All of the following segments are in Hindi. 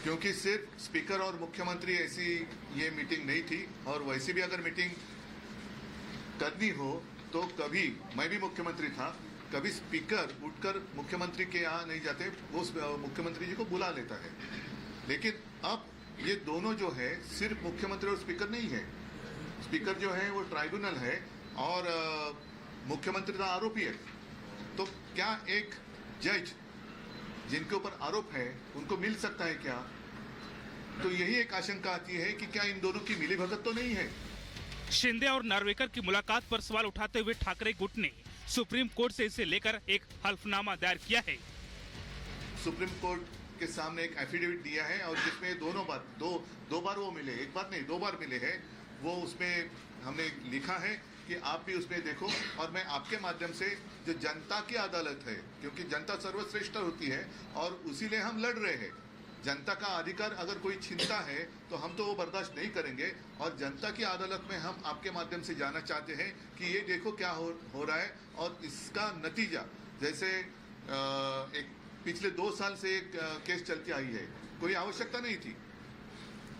क्योंकि सिर्फ स्पीकर और मुख्यमंत्री ऐसी ये मीटिंग नहीं थी, और वैसे भी अगर मीटिंग करनी हो तो कभी, मैं भी मुख्यमंत्री था, कभी स्पीकर उठकर मुख्यमंत्री के यहाँ नहीं जाते, वो मुख्यमंत्री जी को बुला लेता है। लेकिन अब ये दोनों जो है सिर्फ मुख्यमंत्री और स्पीकर नहीं है। स्पीकर जो है वो ट्राइब्यूनल है और मुख्यमंत्री का आरोपी है। तो क्या एक जज जिनके ऊपर आरोप है उनको मिल सकता है क्या? तो यही एक आशंका आती है कि क्या इन दोनों की मिलीभगत तो नहीं है। शिंदे और नार्वेकर की मुलाकात पर सवाल उठाते हुए ठाकरे गुट ने सुप्रीम कोर्ट से इसे लेकर एक हल्फनामा दायर किया है। सुप्रीम कोर्ट के सामने एक एफिडेविट दिया है और जिसमें दोनों बार दो बार वो मिले, एक बार नहीं 2 बार मिले हैं। वो उसमें हमने लिखा है कि आप भी उसमें देखो, और मैं आपके माध्यम से जो जनता की अदालत है, क्योंकि जनता सर्वश्रेष्ठ होती है और उसी लिए हम लड़ रहे हैं। जनता का अधिकार अगर कोई छीनता है तो हम तो वो बर्दाश्त नहीं करेंगे, और जनता की अदालत में हम आपके माध्यम से जाना चाहते हैं कि ये देखो क्या हो रहा है। और इसका नतीजा, जैसे एक पिछले 2 साल से एक केस चलती आई है, कोई आवश्यकता नहीं थी,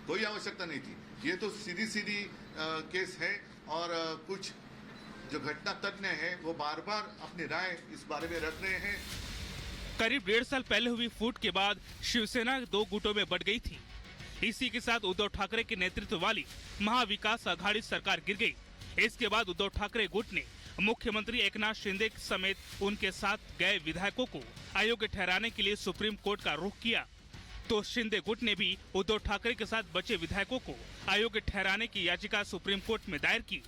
कोई आवश्यकता नहीं थी। ये तो सीधी केस है, और कुछ जो घटना तज्ञ है वो बार बार अपनी राय इस बारे में रख रहे हैं। करीब 1.5 साल पहले हुई फूट के बाद शिवसेना 2 गुटों में बढ़ गई थी। इसी के साथ उद्धव ठाकरे के नेतृत्व वाली महाविकास आघाड़ी सरकार गिर गई। इसके बाद उद्धव ठाकरे गुट ने मुख्यमंत्री एकनाथ शिंदे समेत उनके साथ गए विधायकों को अयोग्य ठहराने के लिए सुप्रीम कोर्ट का रुख किया। तो शिंदे गुट ने भी उद्धव ठाकरे के साथ बचे विधायकों को अयोग्य ठहराने की याचिका सुप्रीम कोर्ट में दायर की।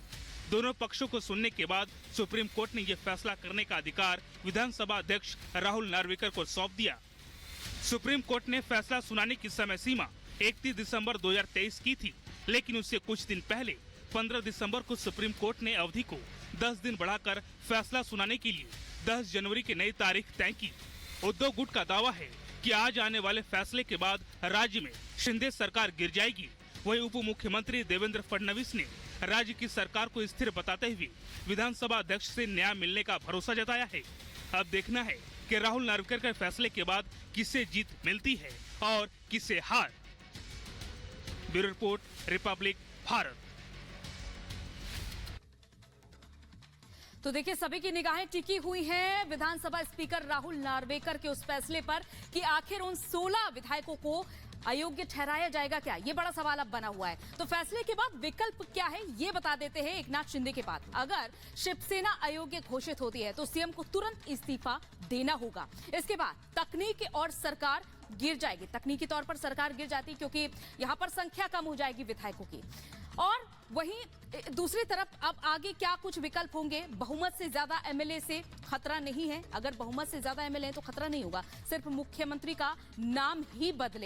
दोनों पक्षों को सुनने के बाद सुप्रीम कोर्ट ने यह फैसला करने का अधिकार विधानसभा अध्यक्ष राहुल नार्वेकर को सौंप दिया। सुप्रीम कोर्ट ने फैसला सुनाने की समय सीमा 31 दिसंबर 2023 की थी, लेकिन उससे कुछ दिन पहले 15 दिसंबर को सुप्रीम कोर्ट ने अवधि को 10 दिन बढ़ाकर फैसला सुनाने के लिए 10 जनवरी की नई तारीख तय की। उद्धव गुट का दावा है कि आज आने वाले फैसले के बाद राज्य में शिंदे सरकार गिर जाएगी। वहीं उप मुख्यमंत्री देवेंद्र फडणवीस ने राज्य की सरकार को स्थिर बताते हुए विधानसभा अध्यक्ष से न्याय मिलने का भरोसा जताया है। अब देखना है कि राहुल नार्वेकर के फैसले के बाद किसे जीत मिलती है और किसे हार। Bureau report, Republic Bharat. तो देखिए, सभी की निगाहें टिकी हुई हैं विधानसभा स्पीकर राहुल नार्वेकर के उस फैसले पर कि आखिर उन 16 विधायकों को अयोग्य ठहराया जाएगा क्या। ये बड़ा सवाल अब बना हुआ है। तो फैसले के बाद विकल्प क्या है ये बता देते हैं एकनाथ शिंदे के बाद। अगर शिवसेना अयोग्य घोषित होती है तो सीएम को तुरंत इस्तीफा देना होगा। इसके बाद तकनीक और सरकार गिर जाएगी। तकनीकी तौर पर सरकार गिर जाती क्योंकि यहां पर संख्या कम हो जाएगी विधायकों की। और वहीं दूसरी तरफ अब आगे क्या कुछ विकल्प होंगे। बहुमत से ज्यादा एमएलए से खतरा नहीं है। अगर बहुमत से ज्यादा एमएलए हैं तो खतरा नहीं होगा, सिर्फ मुख्यमंत्री का नाम ही बदलेगा।